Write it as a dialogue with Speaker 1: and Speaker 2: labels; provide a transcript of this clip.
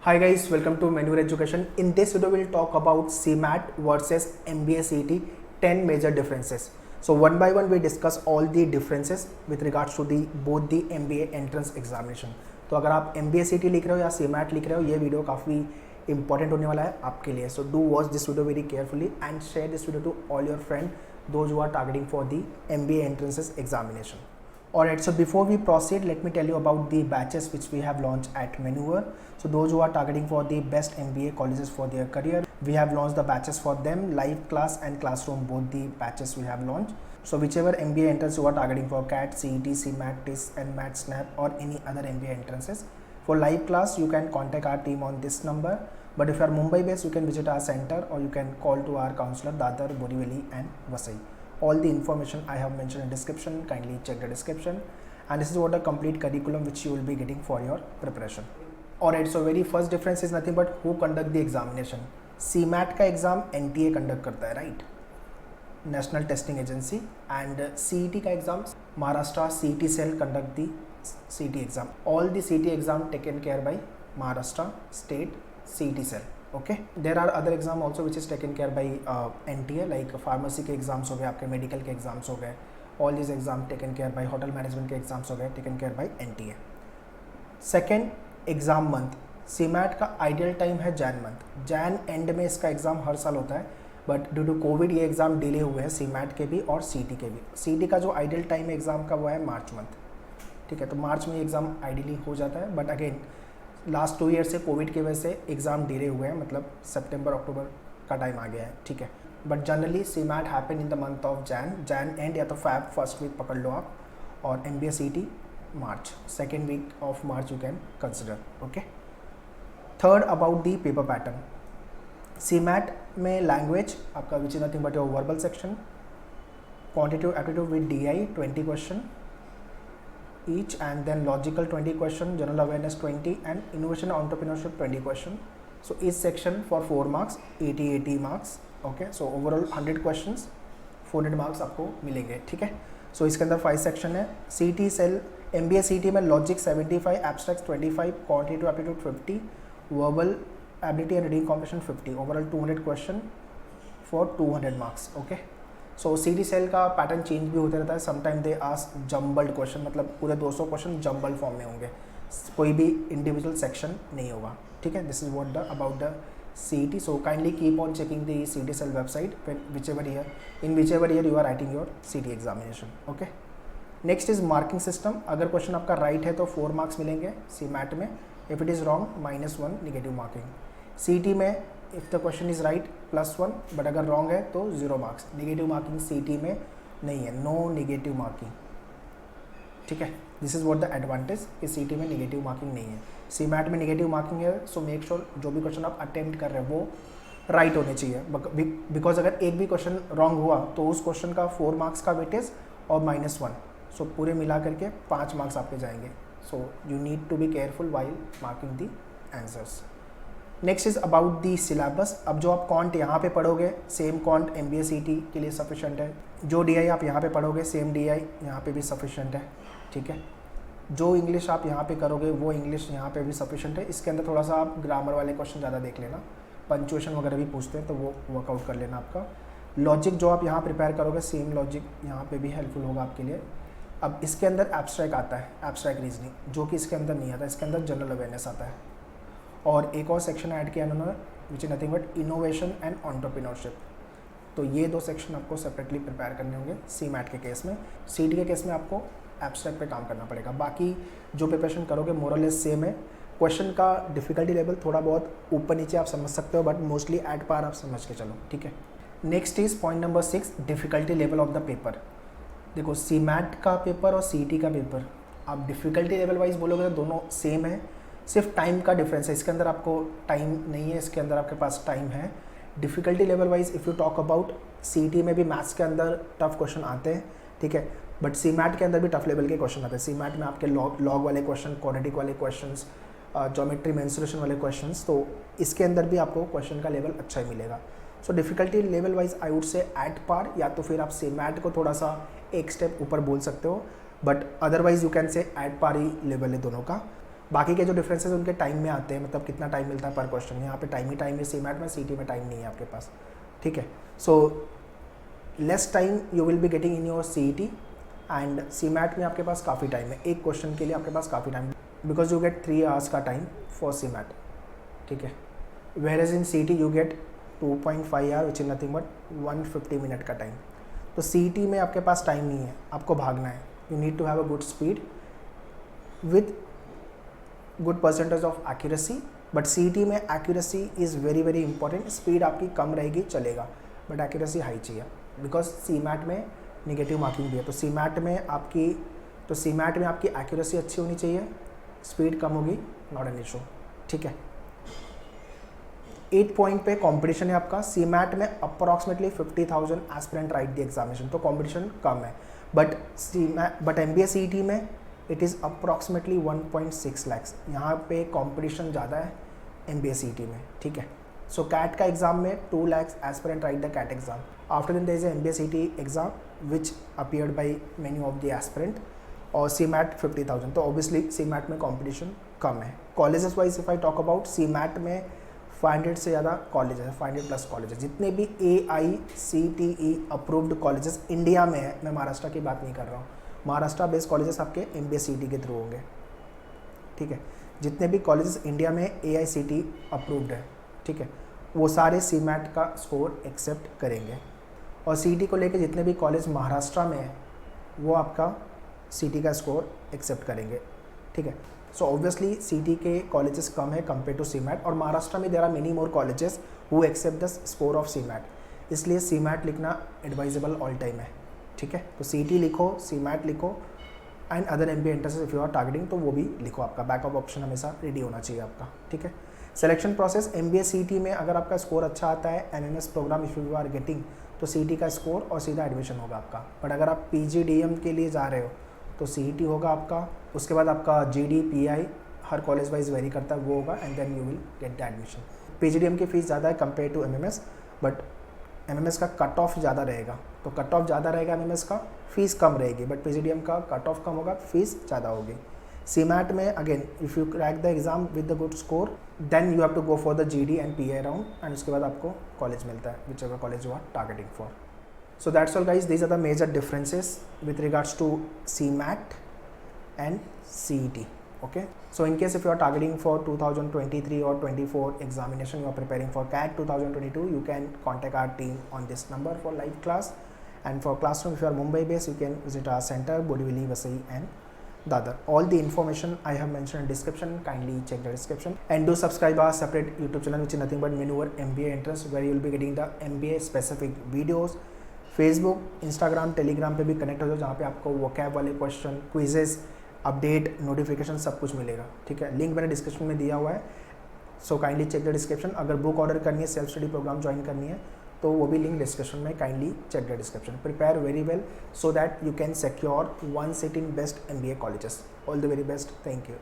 Speaker 1: Hi guys, welcome to Manure Education. In this video, we'll talk about CMAT versus MBA CET 10 major differences. So one by one, we discuss all the differences with regards to the both the MBA entrance examination. तो अगर आप MBA CET लिख रहे हो या CMAT लिख रहे हो, ये वीडियो काफ़ी इंपॉर्टेंट होने वाला है आपके लिए. So do watch this video very carefully and share this video to all your friends, those who are targeting for the MBA entrances examination. Alright, so before we proceed, let me tell you about the batches which we have launched at Manure. So those who are targeting for the best MBA colleges for their career, we have launched the batches for them, live class and classroom, both the batches we have launched. So whichever MBA entrance you are targeting for CAT, CET, CMAT, TIS, NMAT, SNAP or any other MBA entrances, for live class you can contact our team on this number. But if you are Mumbai based, you can visit our center or you can call to our counselor Dadar, Borivali and Vasai. All the information I have mentioned in description, kindly check the description, and this is what the complete curriculum which you will be getting for your preparation. Alright, so very first difference is nothing but who conduct the examination. CMAT का exam NTA conduct करता है, right? National Testing Agency, and CET का exam Maharashtra CET cell conduct the CET exam. All the CET exam taken care by Maharashtra State CET cell. Okay, there are other exam also which is taken care by NTA, like pharmacy के exams हो गए, आपके medical के exams हो गए. All this exam taken care by, hotel management के exams हो गए taken care by NTA. Second, exam month. CMAT का आइडियल टाइम है जैन मंथ. जैन एंड में इसका एग्ज़ाम हर साल होता है, बट ड्यू टू कोविड ये एग्ज़ाम डिले हुए हैं CMAT के भी और CET के भी. CET का जो आइडियल टाइम है एग्ज़ाम का वो है मार्च मंथ. ठीक है, तो मार्च में एग्ज़ाम आइडियली हो जाता है, बट अगेन लास्ट 2 ईयर से कोविड की वजह से एग्ज़ाम डिले हुए हैं, मतलब सितंबर अक्टूबर का टाइम आ गया है. ठीक है, but generally CMAT happen in the month of Jain and या तो फैब फर्स्ट वीक पकड़ लो आप, और MBA CET March second week of March you can consider. Okay. Third, about the paper pattern. CMAT में लैंग्वेज आपका which is nothing but your verbal section, quantitative aptitude with DI 20 question each, and then logical 20 question, general awareness 20 and innovation entrepreneurship 20 question. So each section for 4 marks, 80 marks. Okay, so overall 100 questions, 400 marks आपको मिलेंगे. ठीक है, so इसके अंदर 5 section है. CET cell MBA CET में logic 75, abstract 25, quantitative aptitude 50, verbal ability and reading competition 50, overall 200 question for 200 marks. Okay, so CET cell का pattern change भी होता रहता है. Sometime they ask jumbled question, मतलब पूरे 200 क्वेश्चन जम्बल्ड फॉर्म में होंगे, कोई भी इंडिविजुअल सेक्शन नहीं होगा. ठीक है, this is what the about the CET. So kindly keep on checking the CET cell website whichever year you are writing your CET examination. Okay. Next is marking system. अगर question आपका right है तो 4 marks मिलेंगे CMAT में, if it is wrong -1 negative marking. CET में if the question is right +1, but अगर wrong है तो 0 मार्क्स. नेगेटिव मार्किंग CET में नहीं है, नो नेगेटिव मार्किंग. ठीक है, this is what the advantage कि CET में नेगेटिव मार्किंग नहीं है. CMAT में नेगेटिव मार्किंग है, सो मेक श्योर जो भी क्वेश्चन आप अटेम्प्ट कर रहे हैं वो राइट होने चाहिए, बिकॉज अगर एक भी क्वेश्चन रॉन्ग हुआ तो उस क्वेश्चन का 4 मार्क्स का वेटेज और -1, सो पूरे मिला करके 5 मार्क्स आपके जाएंगे. So you need to be careful while marking the answers. Next is about the syllabus. अब जो आप कॉन्ट यहाँ पे पढ़ोगे, सेम कॉन्ट MBA CET के लिए सफिशेंट है. जो DI आप यहाँ पे पढ़ोगे, सेम DI यहाँ पे भी सफिशेंट है. ठीक है, जो इंग्लिश आप यहाँ पे करोगे वो इंग्लिश यहाँ पे भी सफिशेंट है. इसके अंदर थोड़ा सा आप ग्रामर वाले क्वेश्चन ज़्यादा देख लेना, पंचुएशन वगैरह भी पूछते हैं तो वो वर्कआउट कर लेना आपका. लॉजिक जो आप यहाँ प्रिपेयर करोगे, सेम लॉजिक यहाँ पर भी हेल्पफुल होगा आपके लिए. अब इसके अंदर एब्स्ट्रैक्ट आता है, एब्स्ट्रैक्ट रीजनिंग, जो कि इसके अंदर नहीं आता. इसके अंदर जनरल अवेयरनेस आता है, और एक और सेक्शन ऐड किया उन्होंने विच is nothing but innovation and entrepreneurship. तो ये 2 सेक्शन आपको सेपरेटली प्रिपेयर करने होंगे CMAT के केस में. CET के केस में आपको एब्स्ट्रैक्ट पे काम करना पड़ेगा. बाकी जो प्रिपरेशन करोगे मोरलेस सेम है. क्वेश्चन का डिफिकल्टी लेवल थोड़ा बहुत ऊपर नीचे आप समझ सकते हो, बट मोस्टली एट पार आप समझ के चलो. ठीक है. Next is point number 6, difficulty level of the paper. देखो, CMAT का पेपर और CET का पेपर आप डिफिकल्टी लेवल वाइज बोलोगे तो दोनों सेम है, सिर्फ टाइम का डिफरेंस है. इसके अंदर आपको टाइम नहीं है, इसके अंदर आपके पास टाइम है. Difficulty level wise if you talk about, CET में भी मैथ्स के अंदर टफ क्वेश्चन आते हैं. ठीक है, बट CMAT के अंदर भी टफ लेवल के क्वेश्चन आते हैं. CMAT में आपके लॉग वाले क्वेश्चन, क्वाड्रेटिक वाले क्वेश्चंस, ज्योमेट्री मेंसुरेशन वाले क्वेश्चंस, तो इसके अंदर भी आपको क्वेश्चन का लेवल अच्छा ही मिलेगा. So difficulty level wise I would say at par, या तो फिर आप CMAT को थोड़ा सा एक स्टेप ऊपर बोल सकते हो, but otherwise you can say at par ही लेवल है दोनों का. बाकी के जो डिफरेंसेस उनके टाइम में आते हैं, मतलब कितना टाइम मिलता है पर क्वेश्चन। यहाँ पे टाइम ही टाइम है सीमैट में, सीटी में टाइम नहीं है आपके पास, ठीक है। So less time you will be getting in your CET and CMAT में आपके पास काफ़ी टाइम है, एक क्वेश्चन के लिए आपके पास काफ़ी time, because you get 3 hours का टाइम फॉर सीमैट, ठीक है। Whereas in CET you get 2.5 hour which is nothing but 150 minute का टाइम। तो सीटी में आपके पास टाइम नहीं है, आपको भागना है, you need to have a good speed with good percentage of accuracy, but CET में accuracy is very very important. Speed आपकी कम रहेगी चलेगा, बट एक्यूरेसी हाई चाहिए, बिकॉज सीमैट में नेगेटिव मार्किंग भी है। तो सीमैट में आपकी एक्यूरेसी अच्छी होनी चाहिए, स्पीड कम होगी, नॉट एन इशू, ठीक है। 8 पॉइंट पे कंपटीशन है आपका। सीमैट में approximately 50,000 aspirant write the examination, तो कंपटीशन कम है। बट एमबीए सीईटी में इट इज़ अप्रॉक्सीमेटली 1.6 lakhs, यहाँ पे कंपटीशन ज़्यादा है एमबीए सीईटी में, ठीक है। सो कैट का एग्जाम में 2 lakhs aspirant write the CAT exam. After then there is MBA CET exam which appeared by many of the aspirant, और सीमैट 50,000, तो ऑब्वियसली सीमैट में कंपटीशन कम है। Colleges wise if I talk about, CMAT में 500 से ज़्यादा college है, 500 plus college है। जितने भी AICTE अप्रूव्ड कॉलेजेस इंडिया में है, मैं महाराष्ट्र की बात नहीं कर रहा हूँ, महाराष्ट्र बेस्ड कॉलेजेस आपके एमबीए सीईटी के थ्रू होंगे, ठीक है। जितने भी कॉलेजेस इंडिया में AICTE अप्रूव्ड है, ठीक है, वो सारे सीमैट का स्कोर एक्सेप्ट करेंगे। और सीईटी को लेके जितने भी कॉलेज महाराष्ट्र में है वो आपका सीईटी का स्कोर एक्सेप्ट करेंगे, ठीक है। सो ऑब्वियसली सीईटी के कॉलेजेस कम है कंपेयर टू सीमैट, और महाराष्ट्र में there are many more colleges who accept the score of CMAT, इसलिए सीमैट लिखना एडवाइजेबल ऑल टाइम है, ठीक है। तो सीईटी लिखो, सीमैट लिखो, and other MBA entrances if you are targeting तो वो भी लिखो, आपका बैकअप ऑप्शन हमेशा रेडी होना चाहिए आपका, ठीक है। सिलेक्शन प्रोसेस, एमबीए सीईटी में अगर आपका स्कोर अच्छा आता है, MMS program if you are getting, तो सीईटी का स्कोर और सीधा एडमिशन होगा आपका। बट अगर आप PGDM के लिए जा रहे हो तो सीईटी होगा आपका, उसके बाद आपका GD PI हर कॉलेज वाइज वेरी करता है, वो होगा, and then you will get the admission. PGDM की फीस ज़्यादा है compare to MMS, but MMS का कट ऑफ ज़्यादा रहेगा, तो कट ऑफ ज़्यादा रहेगा एमएमएस का, फीस कम रहेगी, बट PGDM का कट ऑफ कम होगा, फीस ज़्यादा होगी। सीमैट में again if you crack the exam with the good score, then you have to go for the GD and PI round, and उसके बाद आपको कॉलेज मिलता है, whichever college you are targeting for. So that's all guys, these are the major differences with regards to CMAT and CET, okay. So in case if you are targeting for 2023 or 24 examination, you are preparing for CAT 2022, you can contact our team on this number for live class, and for classroom if you are Mumbai based, you can visit our center Borivali, Vasai and Dadar. All the information I have mentioned in description, kindly check the description, and do subscribe our separate YouTube channel which is nothing but Maneuver MBA Entrance, where you will be getting the MBA specific videos। Facebook, Instagram, Telegram पे भी connect हो जाओ, जहाँ पे आपको vocab वाले question, quizzes, update, notification सब कुछ मिलेगा, ठीक है। लिंक मैंने डिस्क्रिप्शन में दिया हुआ है, so kindly check the description. अगर बुक ऑर्डर करनी है, सेल्फ स्टडी प्रोग्राम ज्वाइन करनी है, तो वो भी लिंक डिस्क्रिप्शन में, kindly check the description. Prepare very well so that you can secure 1 seat in best MBA colleges. All the very best, thank you.